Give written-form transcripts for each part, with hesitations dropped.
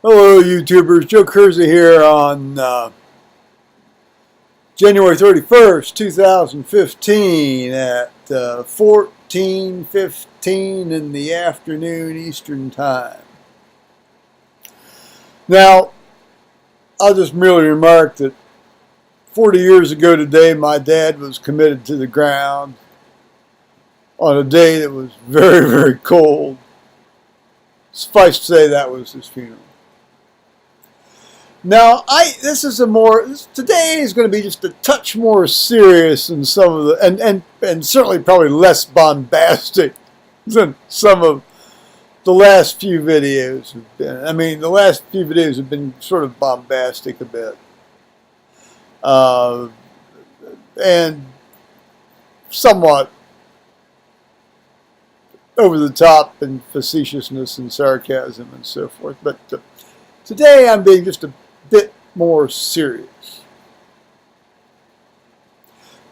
Hello, YouTubers. Joe Curza here on January 31st, 2015 at 14:15 in the afternoon Eastern Time. Now, I'll just merely remark that 40 years ago today, my dad was committed to the ground on a day that was very, very cold. Suffice to say, that was his funeral. Now, today is going to be just a touch more serious than some of the, and certainly probably less bombastic than some of the last few videos have been. I mean, the last few videos have been sort of bombastic a bit. And somewhat over the top in facetiousness and sarcasm and so forth. But today I'm being just a bit more serious.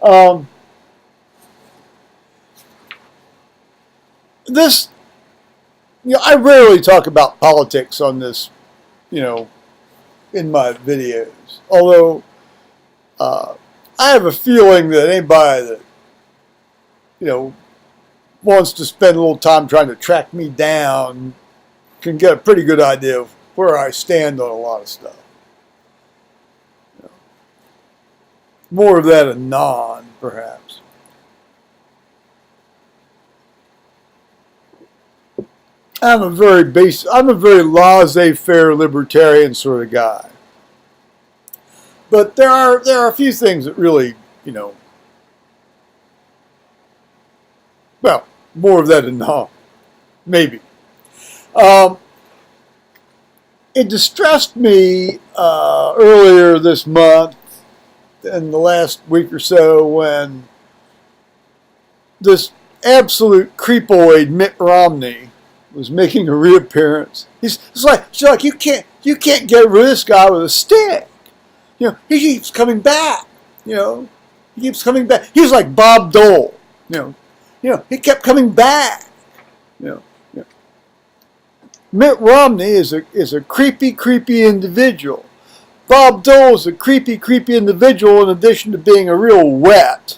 I rarely talk about politics on this, in my videos. Although, I have a feeling that anybody that, wants to spend a little time trying to track me down can get a pretty good idea of where I stand on a lot of stuff. More of that anon, perhaps. I'm a very laissez-faire libertarian sort of guy. But there are a few things that really, well, more of that anon, maybe. It distressed me earlier this month, in the last week or so, when this absolute creepoid Mitt Romney was making a reappearance. She's like, you can't get rid of this guy with a stick. He keeps coming back. He keeps coming back. He was like Bob Dole. He kept coming back. Mitt Romney is a creepy individual. Bob Dole is a creepy individual in addition to being a real wet.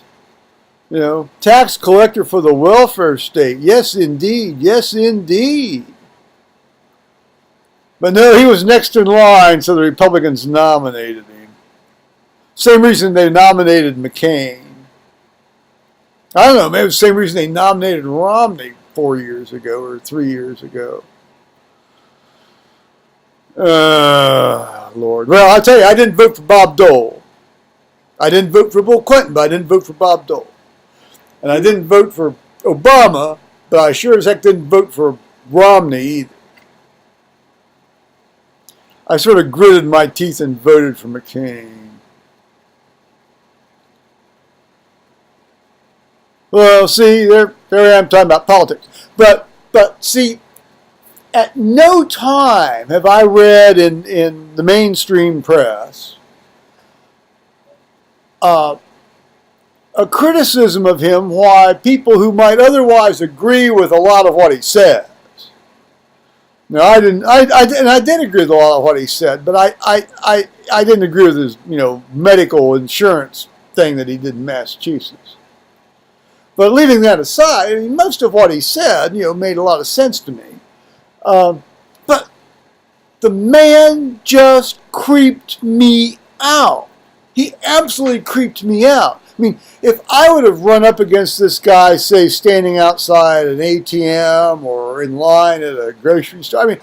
Tax collector for the welfare state. Yes, indeed. Yes, indeed. But no, he was next in line, so the Republicans nominated him. Same reason they nominated McCain. I don't know, maybe the same reason they nominated Romney 4 years ago or 3 years ago. Lord. Well, I'll tell you, I didn't vote for Bob Dole. I didn't vote for Bill Clinton, but I didn't vote for Bob Dole. And I didn't vote for Obama, but I sure as heck didn't vote for Romney either. I sort of gritted my teeth and voted for McCain. Well, see, there I am talking about politics. But see, at no time have I read in the mainstream press a criticism of him why people who might otherwise agree with a lot of what he says. Now, I did agree with a lot of what he said, but I didn't agree with his medical insurance thing that he did in Massachusetts. But leaving that aside, most of what he said made a lot of sense to me. But the man just creeped me out. He absolutely creeped me out. I mean, if I would have run up against this guy, say, standing outside an ATM or in line at a grocery store, I mean,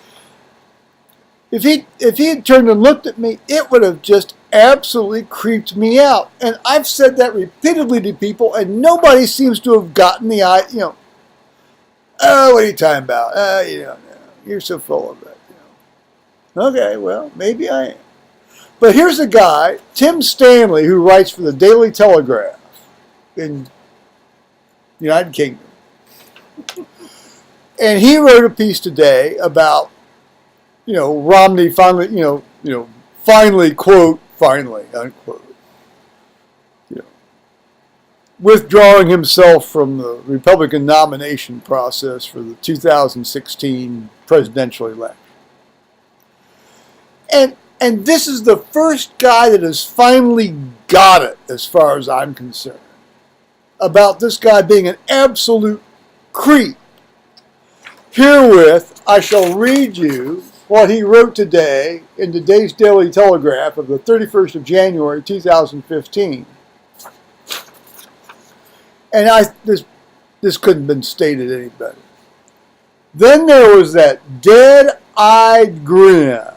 if he had turned and looked at me, it would have just absolutely creeped me out. And I've said that repeatedly to people, and nobody seems to have gotten the oh, what are you talking about? You're so full of it. Okay, well, maybe I am. But here's a guy, Tim Stanley, who writes for the Daily Telegraph in the United Kingdom. And he wrote a piece today about, Romney finally, finally, quote, finally, unquote, withdrawing himself from the Republican nomination process for the 2016 presidential election. And this is the first guy that has finally got it, as far as I'm concerned, about this guy being an absolute creep. Herewith, I shall read you what he wrote today in today's Daily Telegraph of the 31st of January, 2015. And this couldn't have been stated any better. Then there was that dead-eyed grin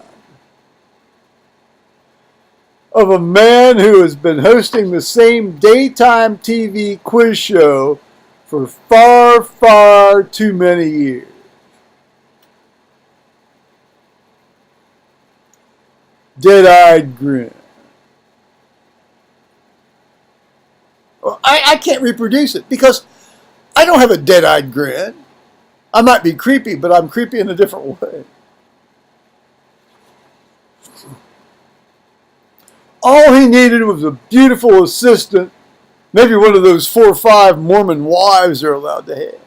of a man who has been hosting the same daytime TV quiz show for far, far too many years. Dead-eyed grin. Well, I can't reproduce it because I don't have a dead-eyed grin. I might be creepy, but I'm creepy in a different way. All he needed was a beautiful assistant, maybe one of those 4 or 5 Mormon wives they're allowed to have.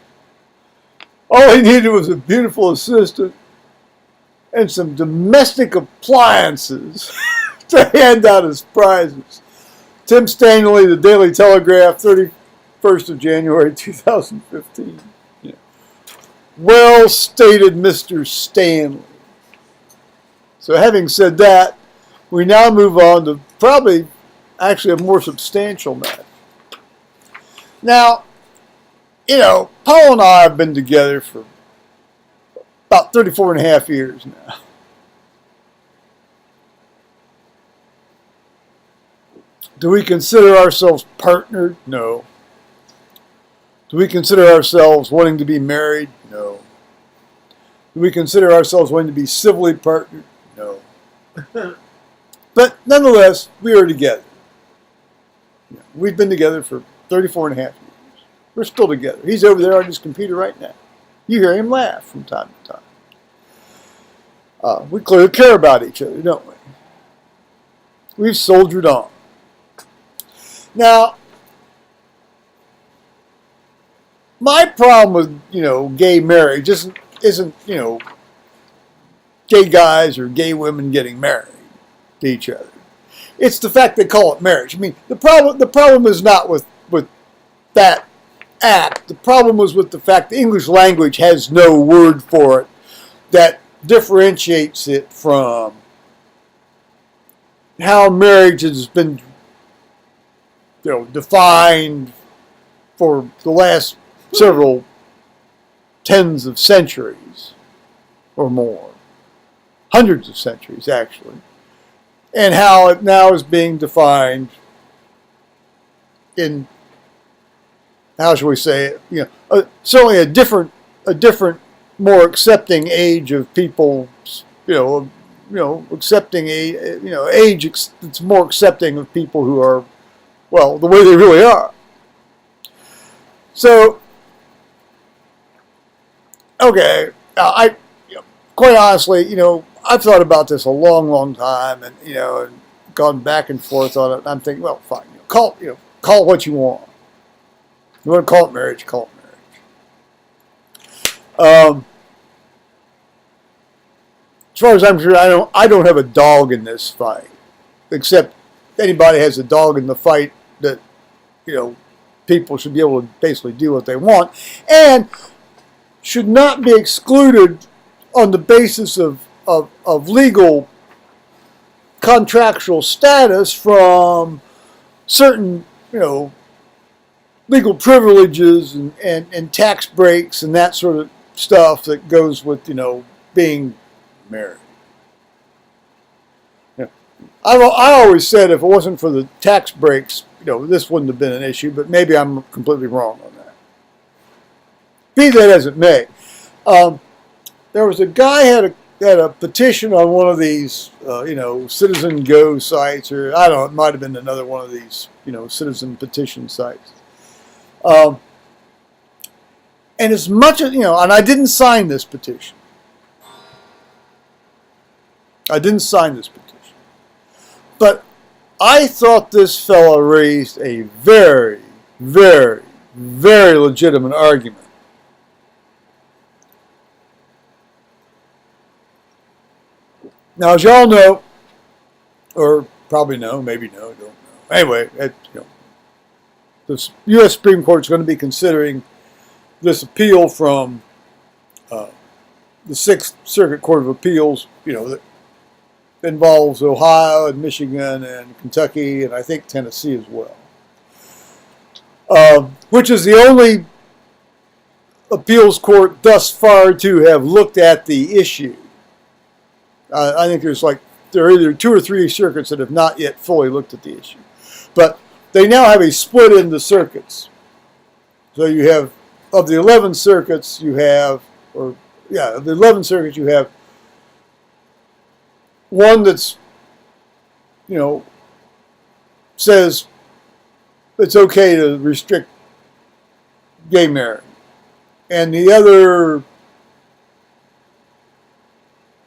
All he needed was a beautiful assistant and some domestic appliances to hand out as prizes. Tim Stanley, the Daily Telegraph, 31st of January, 2015. Yeah. Well stated, Mr. Stanley. So having said that, we now move on to probably actually a more substantial matter. Now, Paul and I have been together for about 34 and a half years now. Do we consider ourselves partnered? No. Do we consider ourselves wanting to be married? No. Do we consider ourselves wanting to be civilly partnered? No. But nonetheless, we are together. We've been together for 34 and a half years. We're still together. He's over there on his computer right now. You hear him laugh from time to time. We clearly care about each other, don't we? We've soldiered on. Now, my problem with, gay marriage isn't gay guys or gay women getting married to each other. It's the fact they call it marriage. I mean, the problem is not with that act. The problem was with the fact the English language has no word for it that differentiates it from how marriage has been defined for the last several tens of centuries or more, hundreds of centuries actually, and how it now is being defined in, how shall we say it, certainly a different, more accepting age of people, accepting age that's more accepting of people who are, well, the way they really are. So, okay, quite honestly, I've thought about this a long, long time, and and gone back and forth on it. And I'm thinking, well, fine, call it what you want. You want to call it marriage, call it marriage. As far as I'm concerned, I don't have a dog in this fight, except anybody has a dog in the fight that people should be able to basically do what they want, and should not be excluded on the basis of legal contractual status from certain legal privileges and tax breaks and that sort of stuff that goes with being married. I always said if it wasn't for the tax breaks, this wouldn't have been an issue, but maybe I'm completely wrong on that. Be that as it may, there was a guy had a petition on one of these, Citizen Go sites, or I don't know, it might have been another one of these, citizen petition sites. And as much as, and I didn't sign this petition. But I thought this fellow raised a very, very, very legitimate argument. Now, as y'all know, or probably know, maybe know, don't know. Anyway, the U.S. Supreme Court is going to be considering this appeal from the Sixth Circuit Court of Appeals, that involves Ohio and Michigan and Kentucky and I think Tennessee as well, which is the only appeals court thus far to have looked at the issue. I think there are either 2 or 3 circuits that have not yet fully looked at the issue. But they now have a split in the circuits. So you have, of the 11 circuits, of the 11 circuits, you have one that's, says it's okay to restrict gay marriage. And the other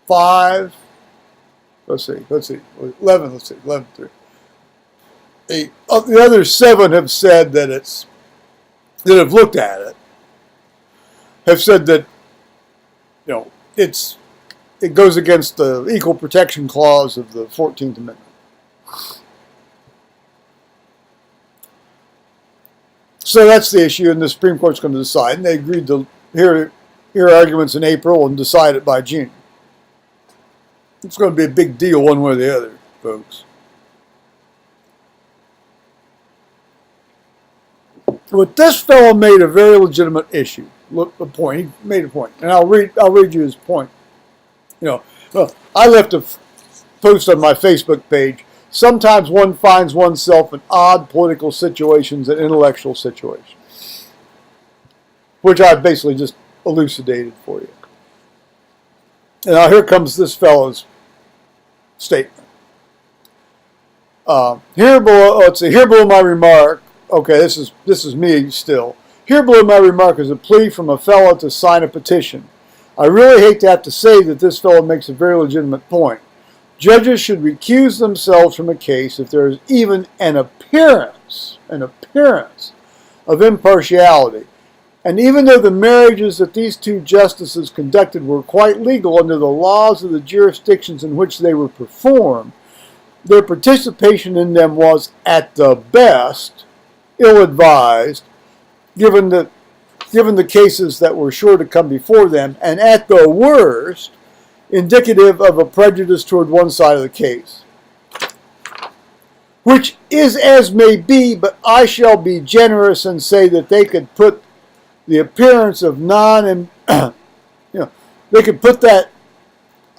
5, 11, 3. The other 7 have said that that have looked at it, have said that, it goes against the Equal Protection Clause of the 14th Amendment. So that's the issue, and the Supreme Court's going to decide. And they agreed to hear arguments in April and decide it by June. It's going to be a big deal one way or the other, folks. But this fellow made a very legitimate issue. He made a point, and I'll read you his point. I left a post on my Facebook page. Sometimes one finds oneself in odd political situations and intellectual situations, which I basically just elucidated for you. And now here comes this fellow's statement. Here below my remark. Okay, this is me still. Here below my remark is a plea from a fellow to sign a petition. I really hate to have to say that this fellow makes a very legitimate point. Judges should recuse themselves from a case if there is even an appearance of impartiality. And even though the marriages that these 2 justices conducted were quite legal under the laws of the jurisdictions in which they were performed, their participation in them was, at the best, ill-advised, given the cases that were sure to come before them, and at the worst, indicative of a prejudice toward one side of the case. Which is as may be, but I shall be generous and say that they could put the appearance of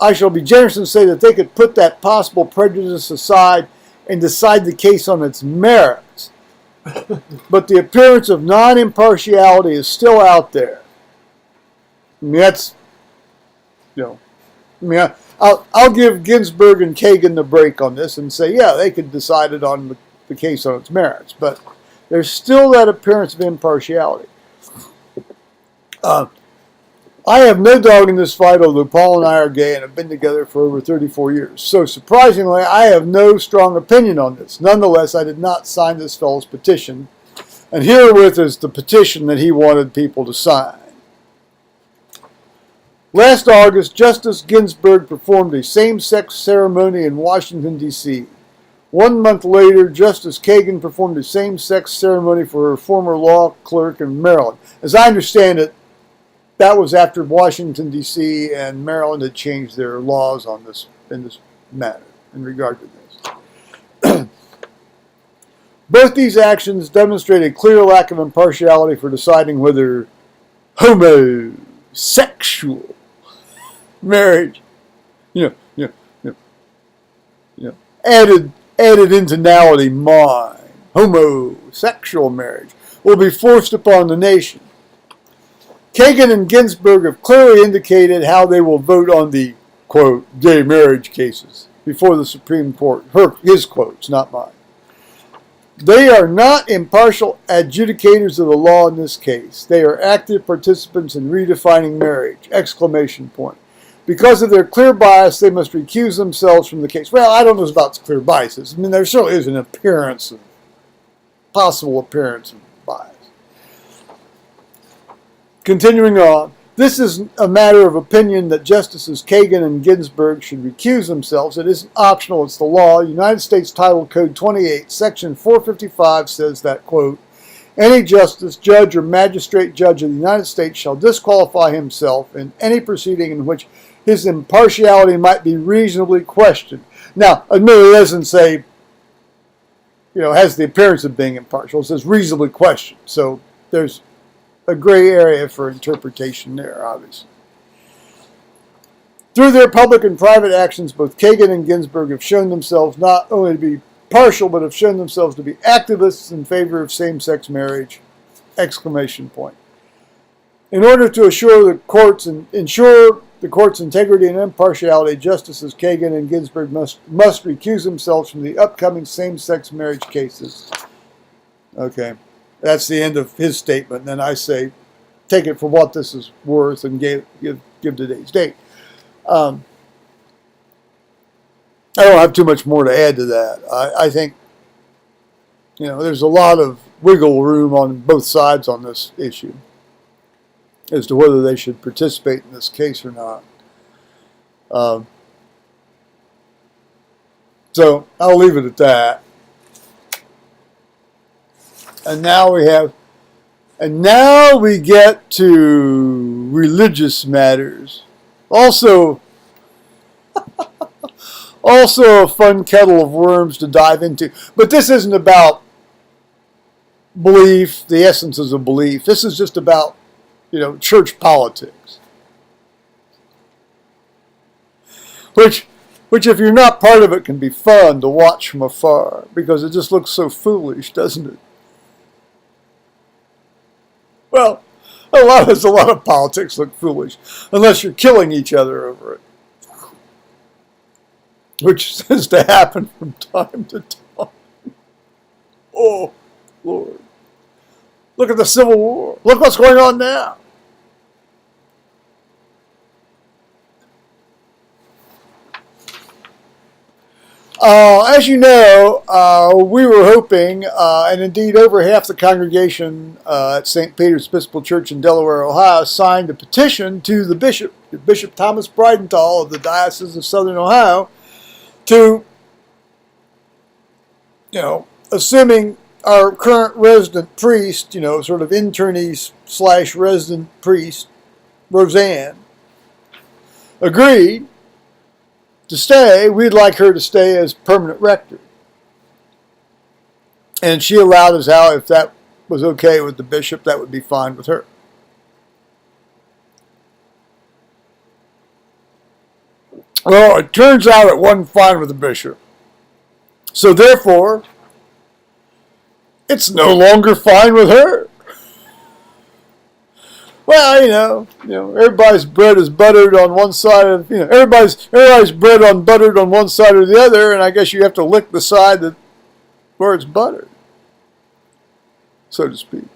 I shall be generous and say that they could put that possible prejudice aside and decide the case on its merits. But the appearance of non-impartiality is still out there. I mean, I'll give Ginsburg and Kagan the break on this and say, yeah, they could decide it on the case on its merits. But there's still that appearance of impartiality. I have no dog in this fight, although Paul and I are gay and have been together for over 34 years. So surprisingly, I have no strong opinion on this. Nonetheless, I did not sign this fellow's petition. And herewith is the petition that he wanted people to sign. Last August, Justice Ginsburg performed a same-sex ceremony in Washington, D.C. 1 month later, Justice Kagan performed a same-sex ceremony for her former law clerk in Maryland. As I understand it, that was after Washington, D.C. and Maryland had changed their laws on this in this matter, in regard to this. Both these actions demonstrate a clear lack of impartiality for deciding whether homosexual marriage, added intonality, homosexual marriage, will be forced upon the nation. Kagan and Ginsburg have clearly indicated how they will vote on the, quote, gay marriage cases before the Supreme Court. His quotes, not mine. They are not impartial adjudicators of the law in this case. They are active participants in redefining marriage, exclamation point. Because of their clear bias, they must recuse themselves from the case. Well, I don't know about clear biases. I mean, there certainly is an possible appearance of bias. Continuing on, This is a matter of opinion that Justices Kagan and Ginsburg should recuse themselves. It isn't optional, it's the law. United States Title Code 28, Section 455 says that, quote, any justice, judge, or magistrate judge of the United States shall disqualify himself in any proceeding in which his impartiality might be reasonably questioned. Now, admittedly, it doesn't say, has the appearance of being impartial. It says reasonably questioned. So there's a gray area for interpretation there, obviously. Through their public and private actions, both Kagan and Ginsburg have shown themselves not only to be partial, but have shown themselves to be activists in favor of same-sex marriage! Exclamation point. In order to ensure the court's integrity and impartiality, Justices Kagan and Ginsburg must recuse themselves from the upcoming same-sex marriage cases. Okay. That's the end of his statement. And then I say, take it for what this is worth and give today's date. I don't have too much more to add to that. I think, there's a lot of wiggle room on both sides on this issue as to whether they should participate in this case or not. So I'll leave it at that. And now we get to religious matters. Also a fun kettle of worms to dive into. But this isn't about belief, the essences of belief. This is just about, church politics. Which if you're not part of it, can be fun to watch from afar, because it just looks so foolish, doesn't it? Well, a lot of politics look foolish, unless you're killing each other over it, which tends to happen from time to time. Oh, Lord. Look at the Civil War. Look what's going on now. As you know, we were hoping, and indeed over half the congregation at St. Peter's Episcopal Church in Delaware, Ohio, signed a petition to the Bishop Thomas Breidenthal of the Diocese of Southern Ohio, to, assuming our current resident priest, sort of internee / resident priest, Roseanne, agreed to stay. We'd like her to stay as permanent rector. And she allowed us out. If that was okay with the bishop, that would be fine with her. Well, it turns out it wasn't fine with the bishop. So therefore, it's no longer fine with her. Well, everybody's bread is buttered on one side of, everybody's bread buttered on one side or the other, and I guess you have to lick the side where it's buttered, so to speak.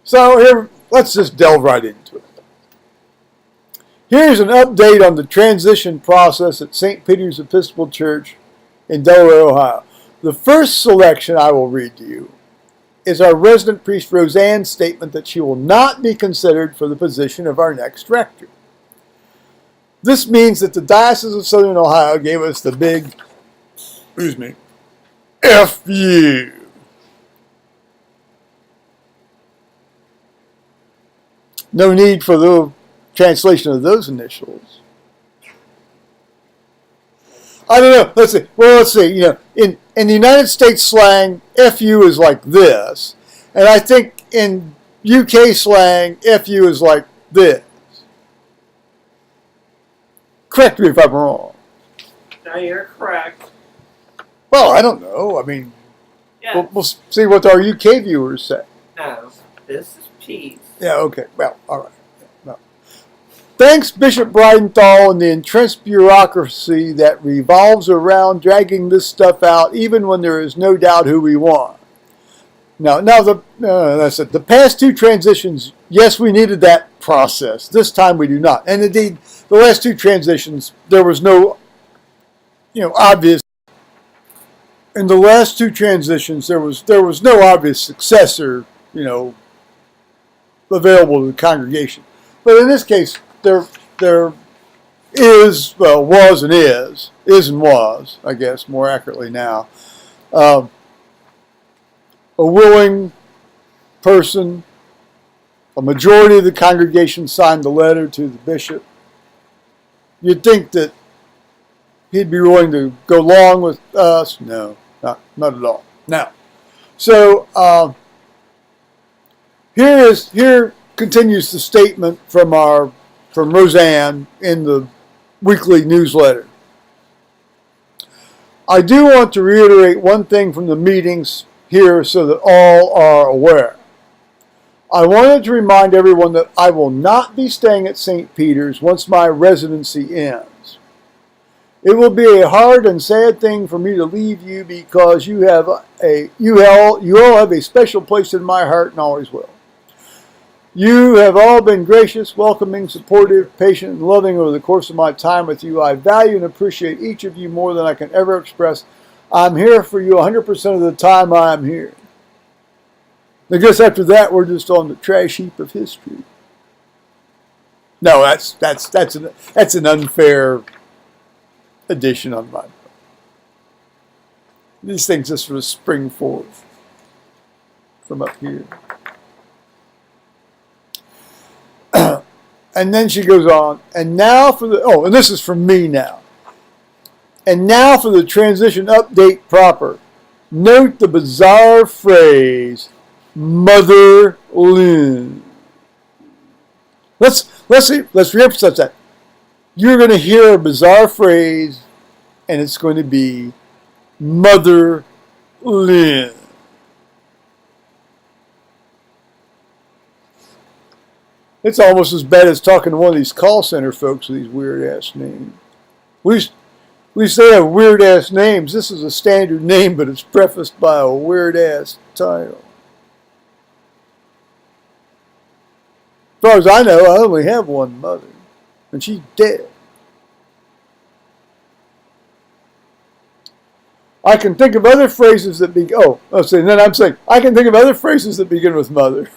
So here, let's just delve right into it. Here's an update on the transition process at St. Peter's Episcopal Church in Delaware, Ohio. The first selection I will read to you is our resident priest Roseanne's statement that she will not be considered for the position of our next rector. This means that the Diocese of Southern Ohio gave us the big, F you. No need for the translation of those initials. I don't know. Let's see. Well, let's see. In the United States slang, FU is like this. And I think in UK slang, FU is like this. Correct me if I'm wrong. No, you're correct. Well, I don't know. I mean, Yeah. we'll see what our UK viewers say. No, this is peace. Yeah, okay. Well, all right. No. Thanks, Bishop Breidenthal and the entrenched bureaucracy that revolves around dragging this stuff out, even when there is no doubt who we want. That's it. The past two transitions, yes, we needed that process. This time we do not. And indeed, the last two transitions, there was no, obvious in the last two transitions, there was no obvious successor, available to the congregation. But in this case, there is, well, was and is and was, I guess, more accurately now, a willing person. A majority of the congregation signed the letter to the bishop. You'd think that he'd be willing to go along with us. No, not at all. Now, so here continues the statement from Roseanne in the weekly newsletter. I do want to reiterate one thing from the meetings here so that all are aware. I wanted to remind everyone that I will not be staying at St. Peter's once my residency ends. It will be a hard and sad thing for me to leave you because you all have a special place in my heart and always will. You have all been gracious, welcoming, supportive, patient, and loving over the course of my time with you. I value and appreciate each of you more than I can ever express. I'm here for you 100% of the time I am here. I guess after that, we're just on the trash heap of history. No, that's an unfair addition on my part. These things just sort of spring forth from up here. And then she goes on, and now for and this is from me now. And now for the transition update proper. Note the bizarre phrase, Mother Lynn. Let's reemphasize that. You're going to hear a bizarre phrase, and it's going to be Mother Lynn. It's almost as bad as talking to one of these call center folks with these weird-ass names. At least they have weird-ass names. This is a standard name, but it's prefaced by a weird-ass title. As far as I know, I only have one mother, and she's dead. I can think of other phrases that begin... I can think of other phrases that begin with mother.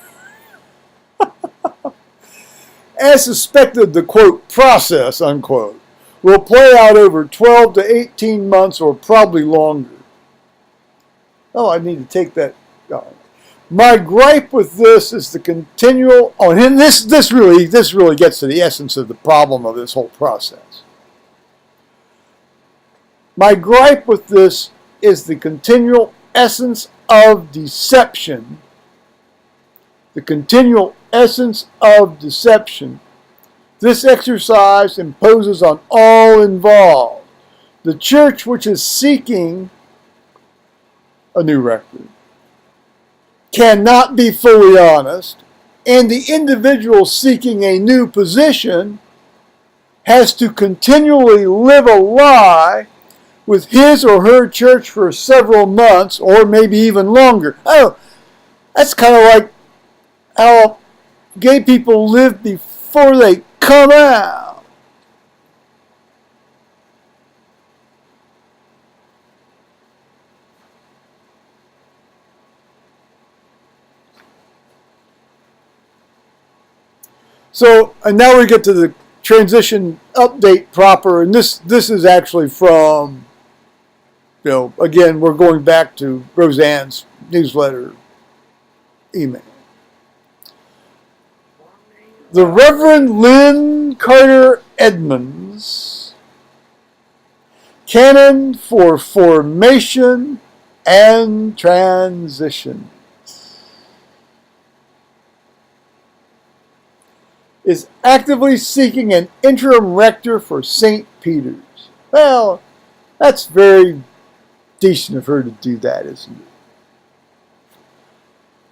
As suspected, the, quote, process, unquote, will play out over 12 to 18 months or probably longer. Oh, I need to take that. My gripe with this is the continual... and this really gets to the essence of the problem of this whole process. My gripe with this is the continual essence of deception. The continual essence of deception. This exercise imposes on all involved. The church which is seeking a new record cannot be fully honest, and the individual seeking a new position has to continually live a lie with his or her church for several months or maybe even longer. Oh, that's kind of like how gay people live before they come out. So, and now we get to the transition update proper, and this is actually from, again, we're going back to Roseanne's newsletter email. The Reverend Lynn Carter Edmonds, Canon for Formation and Transition, is actively seeking an interim rector for St. Peter's. Well, that's very decent of her to do that, isn't it?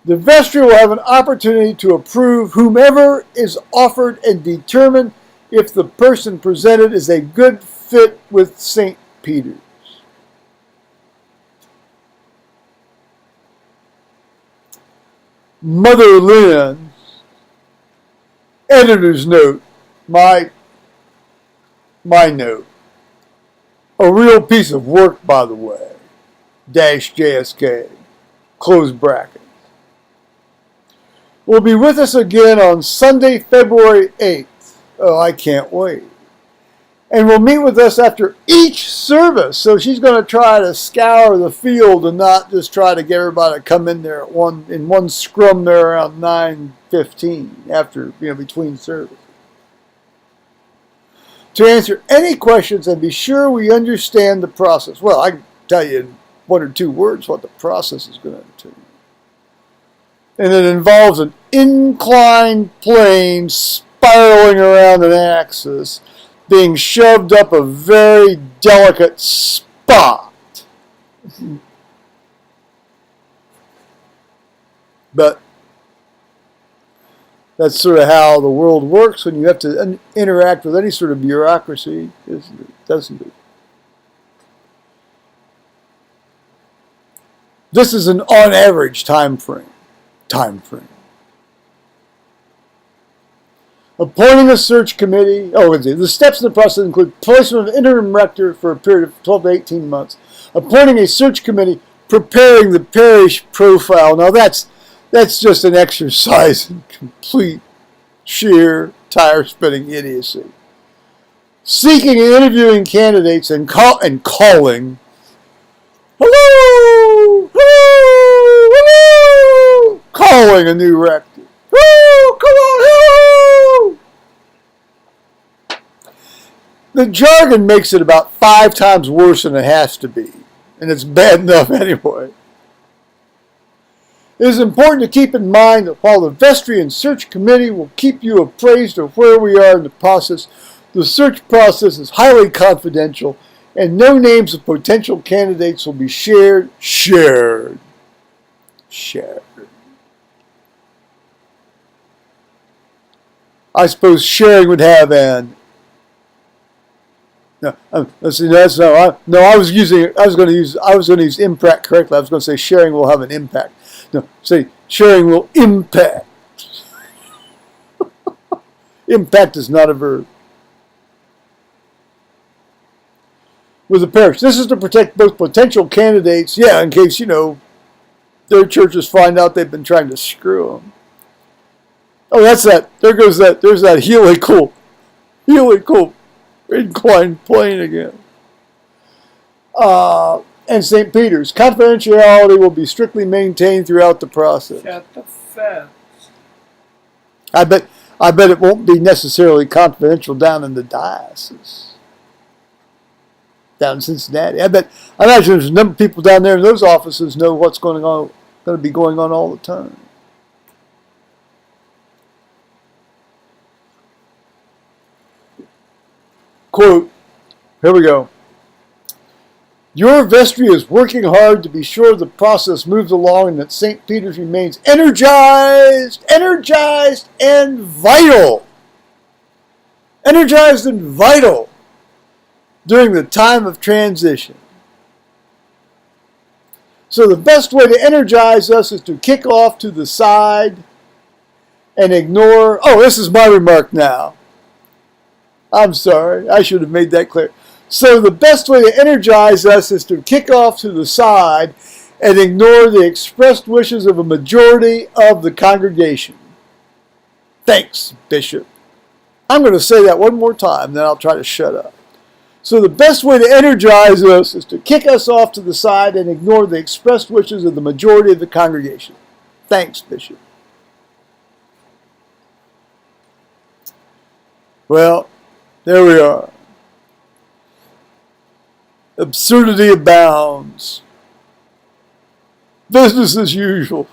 The vestry will have an opportunity to approve whomever is offered and determine if the person presented is a good fit with St. Peter's. Mother Lynn, editor's note, my note. A real piece of work, by the way. JSK, close bracket. Will be with us again on Sunday, February 8th. Oh, I can't wait. And will meet with us after each service. So she's going to try to scour the field and not just try to get everybody to come in there in one scrum there around 9:15 after, between services. To answer any questions and be sure we understand the process. Well, I can tell you in one or two words what the process is going to entail. And it involves an inclined plane spiraling around an axis, being shoved up a very delicate spot. But that's sort of how the world works when you have to interact with any sort of bureaucracy, doesn't it? This is an on average time frame. Appointing a search committee. The steps in the process include placement of interim rector for a period of 12 to 18 months. Appointing a search committee, preparing the parish profile. Now that's just an exercise in complete, sheer, tire-spinning idiocy. Seeking and interviewing candidates and calling. Hello! Hello! Hello! Calling a new rector. Hello! Come on! Hello! The jargon makes it about 5 times worse than it has to be. And it's bad enough anyway. It is important to keep in mind that while the vestry and search committee will keep you appraised of where we are in the process, the search process is highly confidential and no names of potential candidates will be shared. I suppose sharing would have an. No, let's see. That's no. I was going to use impact correctly. I was going to say sharing will have an impact. No, say sharing will impact. Impact is not a verb. With the parish, this is to protect both potential candidates. Yeah, in case their churches find out they've been trying to screw them. Oh, that's that. There goes that. There's that helical inclined plane again. And St. Peter's. Confidentiality will be strictly maintained throughout the process. Shut the fence. I bet it won't be necessarily confidential down in the diocese. Down in Cincinnati. I imagine there's a number of people down there in those offices know what's going to be going on all the time. Quote, here we go. Your vestry is working hard to be sure the process moves along and that St. Peter's remains energized and vital. Energized and vital during the time of transition. So the best way to energize us is to kick off to the side and ignore. Oh, this is my remark now. I'm sorry, I should have made that clear. So the best way to energize us is to kick off to the side and ignore the expressed wishes of a majority of the congregation. Thanks, Bishop. I'm going to say that one more time, then I'll try to shut up. So the best way to energize us is to kick us off to the side and ignore the expressed wishes of the majority of the congregation. Thanks, Bishop. Well, there we are. Absurdity abounds. Business as usual.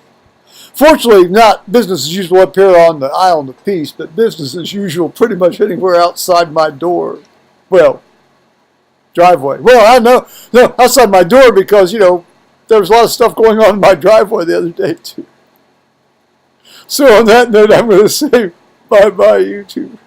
Fortunately, not business as usual up here on the Island of Peace, but business as usual pretty much anywhere outside my door. Well, driveway. Well, I know, no, outside my door because, there was a lot of stuff going on in my driveway the other day, too. So on that note, I'm going to say bye-bye, YouTube.